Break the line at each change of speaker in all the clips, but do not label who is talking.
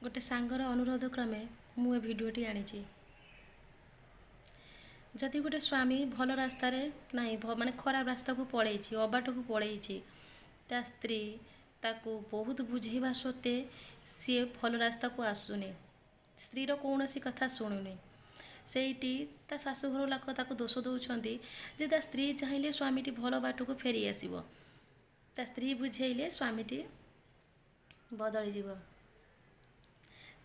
गोटे सांगर अनुरोध क्रमे मु भिडियोटी आनी जदि गोटे स्वामी भल रास्त नाई माने खराब रास्ता को पलैई अबाट को पलैई ता स्त्री ताकू बहुत बुझेवा सत्वे सी भल रास्ता को आसुनी स्त्रीर कौन कथा शुणुनी सेठी ता शाशुघर लोक ताकू दोष दौरान जे ता स्त्री चाहिए स्वामीटी भल बाट को फेरी आसब ता स्त्री बुझेले स्वामीटी बदली जीव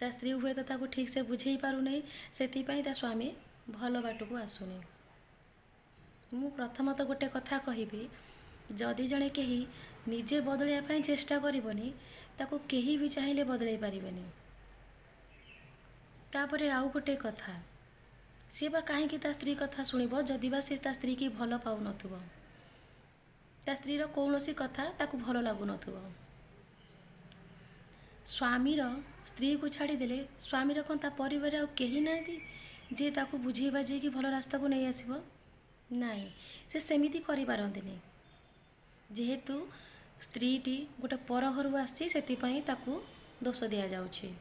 ता स्त्री हुए तो ताकू ठीक से बुझे पारुनी से ता स्वामी भल बाट को आसुनी। मु प्रथमत गोटे कथा कहिबी जदि जड़े कहीं निजे बदलैया चेष्टा करबनी ताकू केही भी चाहिए बदलै पारिबेनी। तापरे आउ गोटे कथा सी बा कहीं ता स्त्री कथा शुणिब जदि बा सी ता स्त्री की भल पाउ नथुबो ता स्त्रीर कौन कथा ताकू भल लागु नथुबो। स्वामीर स्त्री को छाड़ीदे स्वामीर कौन ता परिवार आउ केही नांती जे ताकू बुझे बाझे कि भल रास्ता को नहीं आसिबो नाई से सेमिति करि पारंतिनी जेहेतु स्त्रीटी गोटे पर घर आसी से ताकू दोष दिया जाउछि।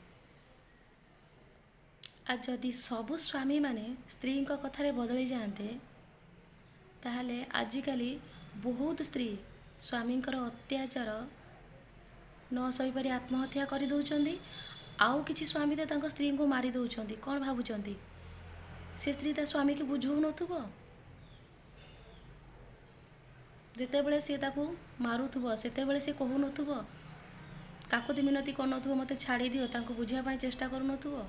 आ जदि सबु स्वामी माने स्त्री कथारे बदली जाते ताहले आजिकाली बहुत स्त्री स्वामी अत्याचार न सही पारी आत्महत्या कर दौरान आउ किछि स्वामी तो तांको स्त्री को मारी दौरान कौन भावुंट से स्त्री ता स्वामी की बुझौ नथुबो जेतेबेले सी ताकू मारुथुबो सेतेबेले सी कहू नथुबो काकुति मिनती कर नथुबो मते छाड़ी दियो तांको बुझिया पाई चेष्टा करू नथुबो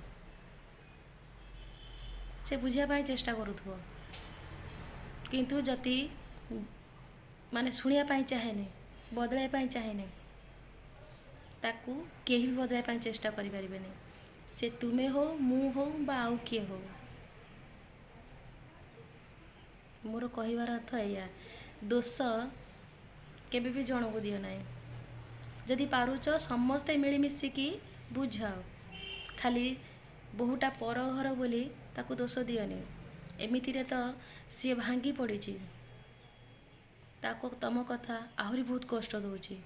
से बुझिया पाई चेष्टा करूथुबो किंतु जति माने सुनिया पाई चाहेने बदलाय पाई चाहेने ताकू केही भी बदलाय पाई चेष्टा करि परिबेनी से तुमे हो मु हो बा आउ किए हो। मोर कहिबार अर्थ या दोष केबे भी जन को दियो नाई जदि पारुच समस्ते मिलमिशिकी बुझाओ खाली बहुटा पर घर बोली ताकू दोष दियोनी एमितिरे तो सी भांगी पड़ी ताको तम कथा आहरी बहुत कष्ट दौची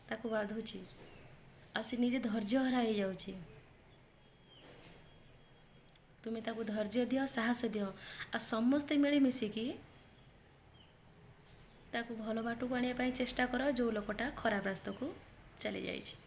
ताकू बाधुची आ सी निजे धैर्य हरा हो जाउची। तुम्हें ताकू धैर्य दियो साहस दियो आ समस्ते मिलमिशिकी ताकू भल बाट को आने चेष्टा कर जो लोकटा खराब रास्ता को चली जाइए।